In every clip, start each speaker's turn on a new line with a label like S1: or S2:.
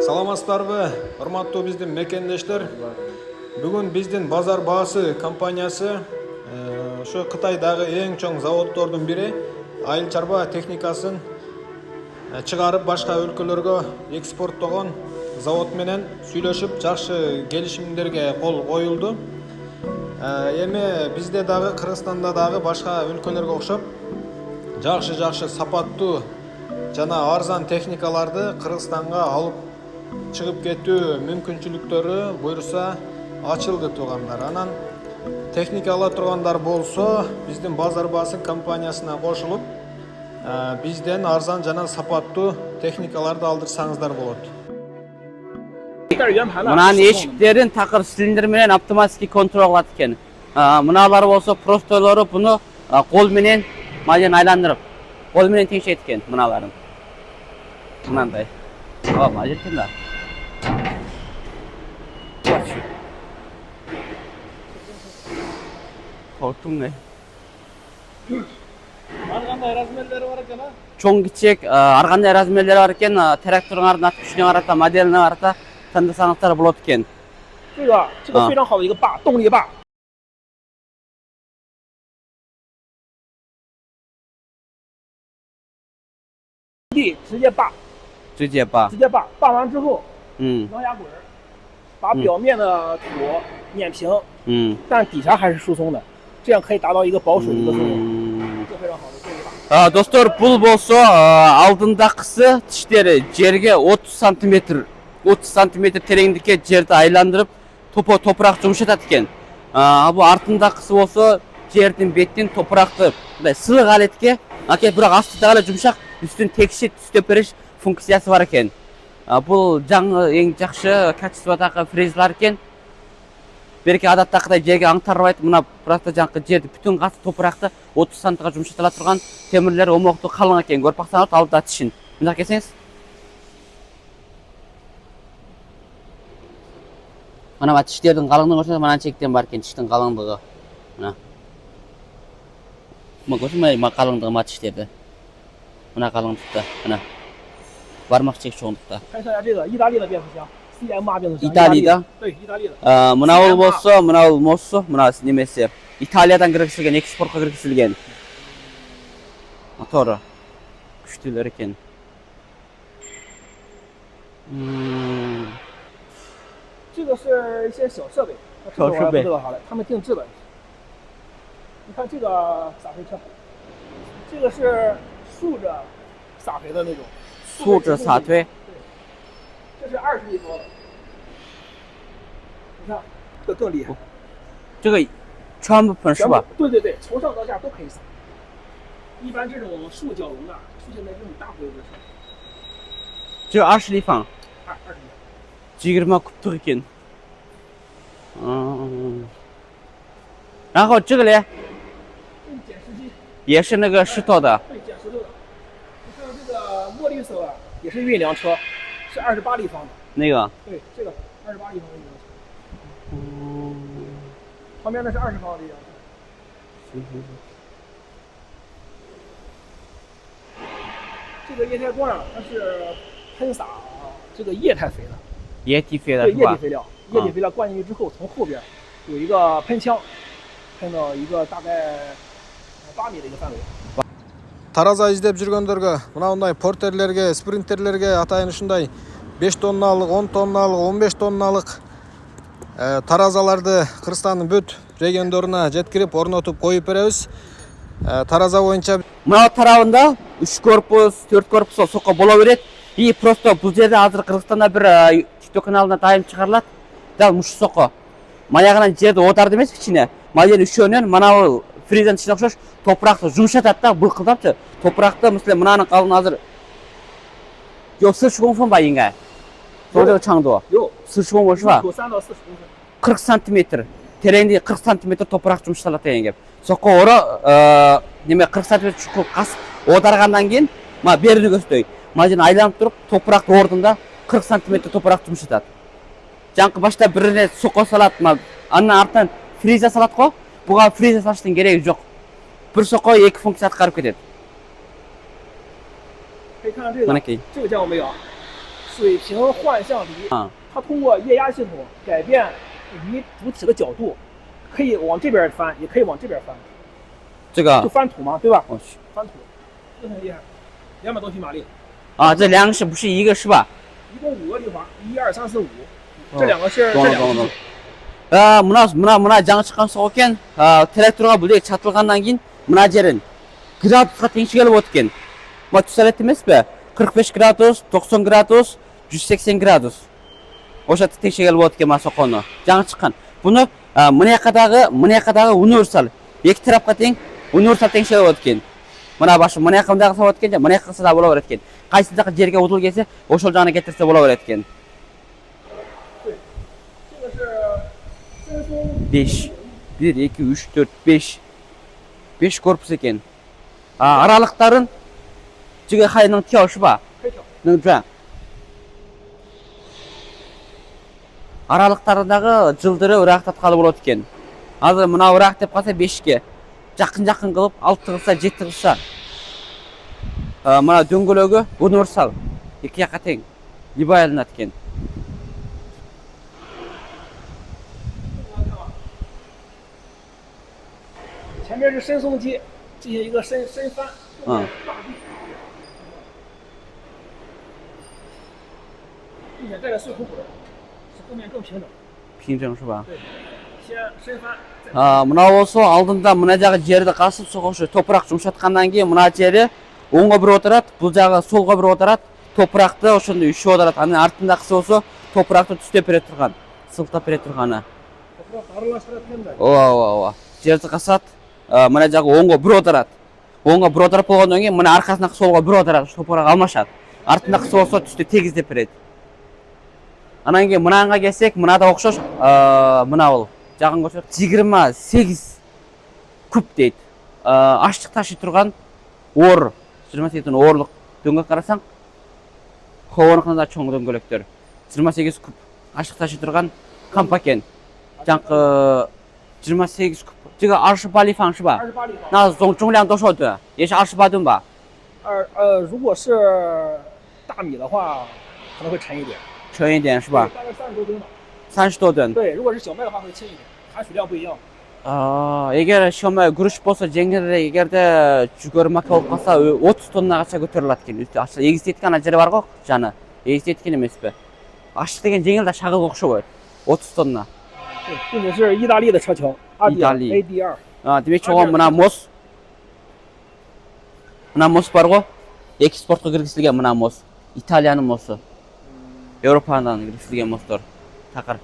S1: Саламатсыздарбы, урматтуу биздин мекендештер. Бүгүн биздин Базар Баасы компаниясы ошо Кытайдагы эң чоң заводдордун бири айыл чарба техникасын чыгарып башка өлкөлөргө экспорттогон завод менен сүйлөшүп жакшы келишимдерге кол коюлду. Эми бизде дагы Кыргызстанда дагы башка өлкөлөргө окшоп жакшы сапаттуу жана арзан техникаларды Кыргызстанга алып чыгып кетүү мүмкүнчүлүктөрү буюрса ачылды туугандар. Анан техника ала тургандар болсо биздин Базар Баасы компаниясына кошулуп бизден арзан жана сапаттуу техникаларды алдырсаңыздар болот.
S2: Мынанын эшиктерин такыр цилиндр менен автоматически контрол кылат экен. Мыналар болсо простойлору буну кол менен мажен айландырып, кол менен теңшейт экен мыналарын. Мынандай. Мажен экен да. Колтуң.
S3: Ар кандай размерлери бар экен,
S2: Чоң кичек, ар кандай размерлери бар экен. Трактордун ат күчүнө карата, моделине карата тандасаңыздар болот экен.
S3: 这个非常好的一个坝，动力坝。直接坝，坝完之后，狼牙滚，把表面的土碾平，但底下还是疏松的，这样可以达到一个保水的一个作用，这非常好的动力坝。
S2: Достор, бул болсо алдындакысы тиштери жерге 30 сантиметр тереңдикке жерди айландырып топурак жумшатат экен. Бул артындакысы болсо жердин бетин топуракты мындай сылык алетке, бирок астыдагы эле жумшак, үстүн текши түстөп бериш функциясы бар экен. Бул жаңы эң жакшы качестводагы фрезалар экен. Берки адаттагыдай жерге аңтарбайт, мына просто жаңкы жерди бүтүн каты топуракты 30 сантыга жумшатыла турган темирлер омоктуу калың экен. Көрүп баксаңыз алдыда тишин. Мына келсеңиз. Мына тиштердин калыңдыгын көрсөңүз, мына чектен бар экен тиштин калыңдыгы. Мына. Мына көрсөңүз, мына калыңдыгы мына тиштерде. Мына калыңдыкта, мына. Бармак чек чоңдукта.
S3: 看一下这个意大利的变速箱 CMA 变速箱。
S2: Италияда?
S3: 对，意大利的。
S2: Мына бул болсо, мына бул мосу, мына немеси Италиядан киргизилген, экспортко киргизилген. Мотору күчтүүлөр экен.
S3: 这个是一些小设备，这个我还不知道啥的，他们定制的。你看这个撒肥车，这个是竖着撒肥的那种。
S2: 竖着撒推。
S3: 对，这是20立方的。你看，这个更厉害。
S2: 这个全部喷是吧？
S3: 对对对，从上到下都可以撒。一般这种竖角龙啊，出现在这种大规模的车。
S2: 这20立方。
S3: 20立方。
S2: 20 kubtuk eкен. 然后这个呢？
S3: 捡石机。
S2: 也是那个石头的。
S3: 对，捡石头的。你看这个墨绿色啊，也是运粮车，是28立方的。
S2: 那个？对，
S3: 这个28立方的运粮车。旁边那是20方的运粮车。行。这个液态罐它是喷洒这个液态肥的。
S2: 液体肥料。
S3: 对，液体肥料。液体肥料灌进去之后，从后边有一个喷枪，喷到一个大概8米的一个范围。
S1: Тараза издеп жүргөндөргө, мындай портерлерге, спринтерлерге атайын ушундай 5 тонналык, 10 тонналык, 15 тонналык таразаларды Кыргызстандын бүт региондоруна жеткирип, орнотуп коюп беребиз. Тараза боюнча
S2: мына тарабында 3 корпус, 4 корпус соко боло берет. И просто бул жерде азыр Кыргызстанда бир TikTok каналына дайым чыгарылат. Дал мушу соко. Маягынан жерди отарды эмес кичине. Маген үшөөнөн мына фрезанын ичине окшош топуракты жумшатат да, былкылдапчы. Топуракты, мисалы мынанын калын азыр. Жок, 40 公分吧应该。多这个长度？
S3: 有
S2: 40公分是吧
S3: ？3到40公分。
S2: 40 сантиметр. Тереңди 40 сантиметр топурак жумшатылат деген кеп. Соко oro неме 40 сантиметр чукуп касып оодаргандан кийин, мына берини көздөй. Мажын айланып туруп, топуракты ордунда 40 сантиметр топурак жумшатат. Жаңкы башта бирине соко салат, андан артынан фреза салат го. Буга фреза салыштын кереги жок. Бир соко 2 функция аткарып кетет.
S3: 可以看看这个，这个见过没有？水平换向离，它通过液压系统改变离主体的角度，可以往这边翻，也可以往这边翻。
S2: 这个
S3: 就翻土嘛，对吧？
S2: 我去，
S3: 翻土，这很厉害，200多匹马力。
S2: 啊，这两个是不是一个是吧？
S3: 一共5个地方，1、2、3、4、5，这两个是
S2: 懂了
S3: 这两个
S2: 懂了。мына жаңа шыққан соқ екен. Тракторға бүлдек чатылғаннан кейін мына жерін градусқа теңшігеліп отыр екен. Мына түсірет емес пе? 45 градус, 90 градус, 180 градус. Оша теңшігеліп отыр екен мына соққаны. Жаңа шыққан. Бұны мына жақадағы универсал. Екі тарапқа тең универсал теңшігеліп отыр екен. Мына башы мына жақындағы сауат екен, мына жаққысы да бола береді екен. Қайсындағы жерге ұтыл келсе, ошол жағына кетірсе бола береді екен. 5 1 2 3 4 5 5 корпус екен. Аралықтарын жүге қайының тияушы ба? Нүнжа. Аралықтарындағы жылдыры ұрақтатқалы болады екен. Азыр мына ұрақ деп қалса 5-ке. Жақын қылып 6 қылса 7 қылса. Мына дөңгөлөгү универсал. Екі жаққа тең. Либо айланады екен.
S3: 前面是伸松机，进行一个伸翻，并且带着碎口滚，使后面更平整。
S2: 平整是吧？
S3: 对，先伸翻。
S2: мына болсо алдында мына жагы жерди касып согушу топурак жумшаткандан кийин мына жери оңго бир отурат, бул жагы солго бир отурат, топуракты ошондой үшөө отурат. Анын артындагысы болсо топуракты түстөп бере турган, сылтап бере турганы.
S3: Топурак аралаштырат экен да.
S2: Ооба. Жерди касат, мына жагы оңго бир отурат. Оңго бир отуруп болгондон кийин мына аркасындагы солго бир отурат, топурак алмашат. Артындагысы болсо түстө тегиздеп берет. Анан кийин мынага келсек, мына да окшош, мына бул жагын көрсөк 28 куб дейт. Аштык ташый турган оор, 28 тонна оорлук дөңгөлөк карасаң, хованыкында да чоң дөңгөлөктөр. 28 куб аштык ташый турган кампа экен. Жаңкы 28 куб. 这个28立方是吧？
S3: 28立方。
S2: 那重量多少吨？也是28吨吧？
S3: 如果是大米的话，可能会沉一点。
S2: 沉一点是吧？
S3: 大概30多吨吧。
S2: 30多吨。
S3: 对，如果是小麦的话会轻一点，含水量不一样。
S2: эгер шомай күрүш болсо жеңилирээк, эгерде жүгөрү мака болуп калса 30 тоннагача көтөрүлө алат экен. Эгистеткен ана жери бар го, жаны. Эгистеткен эмеспи? Аштык деген жеңил да шагылга окшобойт. 30 тонна.
S3: 并且是意大利的车桥，
S2: 意大利
S3: AD2。демек
S2: чоң мына моз. Мына моз бар го. Экспортко киргизилген мына моз. Италиянын мозу. Европадан киргизилген моздор. Такыр.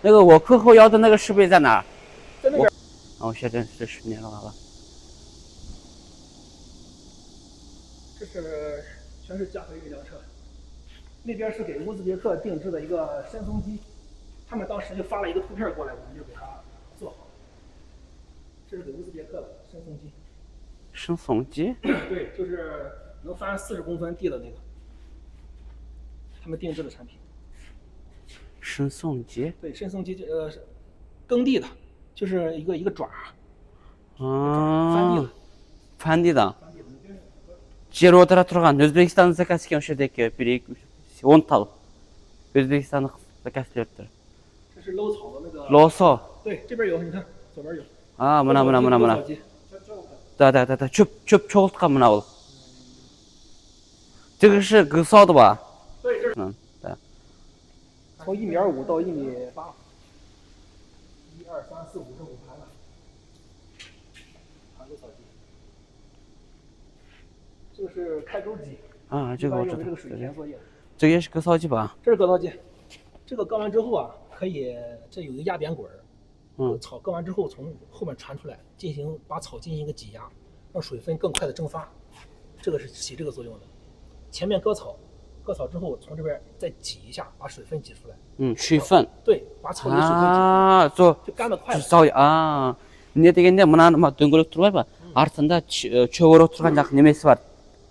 S2: 那个我课后腰的那个设备在哪儿？
S3: 在那边。
S2: 我现在是10年了。
S3: 这是全是加肥运粮车，那边是给乌兹别克定制的一个伸松机，他们当时就发了一个图片过来，我们就给它做好。这是给乌兹别克的伸松机。
S2: 伸松机？
S3: 对，就是能翻40公分地的那个，他们定制的产品。
S2: 伸松机？
S3: 对，伸松机耕地的，就是一个爪。翻地的。
S2: 翻地的。жер отыра турган Өзбекстандын заказы экен ошол жердеки 10 тал. Өзбекстандык заказчылар.
S3: 这是搂草的那个。
S2: 搂草。
S3: 对，这边有，你看左边有。
S2: мына. Да. чөп чогулткан мына бул. тыгышы кысалды ба?
S3: 对，这是。从1.5米到1.8米。1、2、3、4、5这5盘了。盘子扫机。这个是开钩机。
S2: 这个我知道。
S3: 这个水田作业。
S2: 这个也是割草机吧？
S3: 这是割草机。这个割完之后啊，可以这有一个压扁滚儿。草割完之后从后面传出来，把草进行一个挤压，让水分更快的蒸发。这个是起这个作用的。前面割草之后从这边再挤一下，把水分挤出来。
S2: 水分。
S3: 对，把草里水分挤出来。就干得快了。
S2: эмне дегенде мына дөңгөлөк турбайбы? Артында чөп ороп турган жак немеси бар.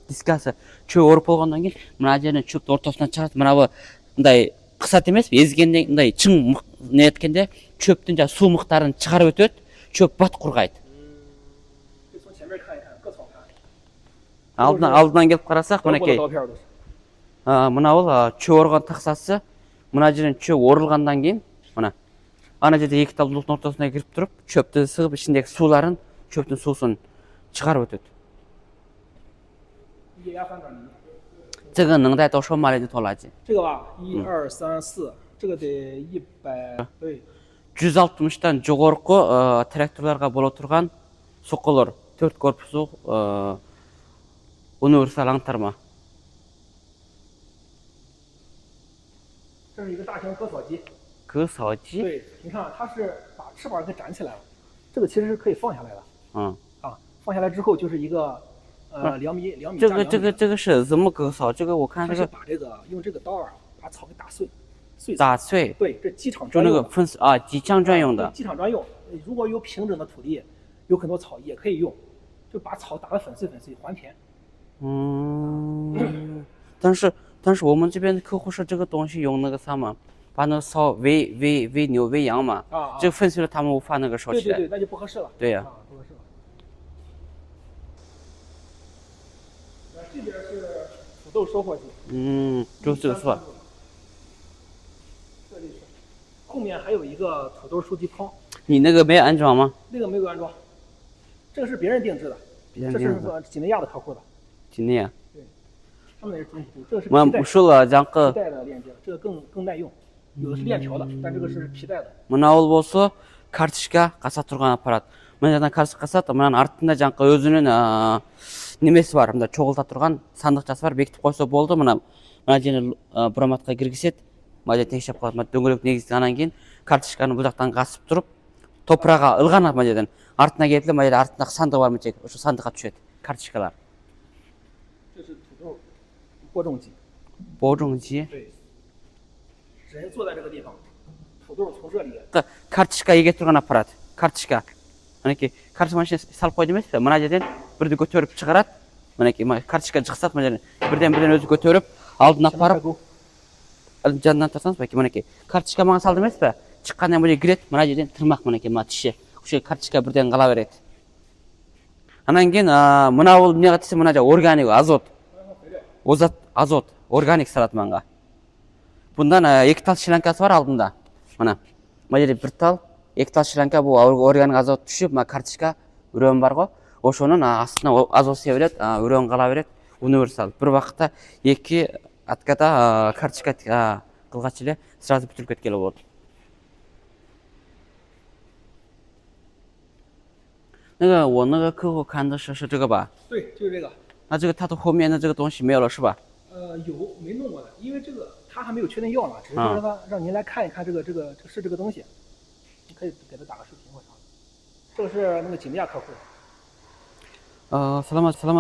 S2: Дискасы. Чөп ороп болгондон кийин мына жерин чөптүн ортосунан чыгарат. Мына бу мындай кысат эмеспи? Эзгенде мындай чың неткенде чөптүн жа суу мыктарын чыгарып өтөт, чөп бат кургайт. алдынан келіп қарасақ
S3: 德国的
S2: мінекей
S3: 刀片都是。
S2: мына ол чө орған тақсасы мына жерден чө орылғандан кейін мына ана жерде екі тал бұлттың ортасына кіріп тұрып шөпті сығып ішіндегі суларын шөптің сусын шығарып өтеді.
S3: 液压反转仪，
S2: 这个能带多少马力的拖拉机？
S3: 这个吧，1、2、3、4，这个得100，对，
S2: 160-тан жоғарғы тракторларға бола тұрған соққылар 4 корпусу универсал аңтарма.
S3: 这是一个大型割草机。
S2: 割草机？
S3: 对，你看它是把翅膀给展起来了，这个其实是可以放下来的。
S2: 嗯。
S3: 啊，放下来之后就是一个2米加2米。
S2: 这个是怎么割草？这个我看这个。
S3: 它是把这个用这个刀啊，把草给打碎。
S2: 打碎，
S3: 对，这机场
S2: 就那个分啊，机枪专用的。
S3: 机场专用，如果有平整的土地，有很多草也可以用，就把草打得粉碎，还田。
S2: 嗯，但是我们这边的客户说这个东西用那个啥嘛，把那个草喂牛喂羊嘛，这个粉碎了他们无法那个烧起来。
S3: 对，那就不合适了。
S2: 对呀。
S3: 不合适了。那这边是土豆收获机。
S2: 就是这个是吧？
S3: 后面还有一个土豆收集筐，
S2: 你那个没安装吗？
S3: 那个没有安装，这个是别人定制的，这是几内亚的客户的。
S2: 几内亚？
S3: 对，他们那是中途，这个是皮带的链接，这个更耐用，有的是链条的，但这个是皮带的。
S2: мына ол болса карточка қаса тұрған аппарат. мына жерден карточка қасады, мынаның артында жаңағы өзінің немесі бар, мында чоғылта тұрған сандықшасы бар, бекітіп қойса болды. мына жеріне бұрматқа кіргізеді. мына жерде текшеп қалады. мына дөңгелек негізгеннен кейін карточканы бұл жақтан қасып тұрып топырағы ылғанады мына жерден. артына келіп, мына жерде артындағы сандық бар мына осы сандыққа түседі карточкалар.
S3: 这是土豆播种机。
S2: 播种机。
S3: 对。人坐在这个地方，土豆从这里。
S2: карточка егет тұрған аппарат. карточка. мінекей карточка машина салып қойды емес пе? мына жерден бірді көтеріп шығарады. мінекей карточка жықсат мына жерден. бірден өзі көтеріп алдына апарып жанынан тастаңыз бәке мінекей. карточка маған салды емес пе? шыққаннан бөлек кіреді. мына жерден тырмақ мінекей мына тіше. осы карточка бірден қала береді. анан кейін мына ол не қатысы мына жа органик азот. азот органик салады маңға. бұндан екі тал шланкасы бар алдында. мына жерде бір тал, екі тал шланка бұл органик азот түсіп, мына карточка үрен бар ғой. ошоның астына азот сия береді, үрен қала береді. универсал. бір уақытта екі отката карточка қылғач эле сразу бүтүрүп кеткеле болот.那个客户看的是这个吧？
S3: 对，就是这个。
S2: 那这个它的后面的这个东西没有了是吧？
S3: 有没弄过的，因为这个他还没有确定要呢，只是说让您来看一看这个是这个东西，你可以给他打个视频或啥。这个是那个几内亚客户。
S2: salamat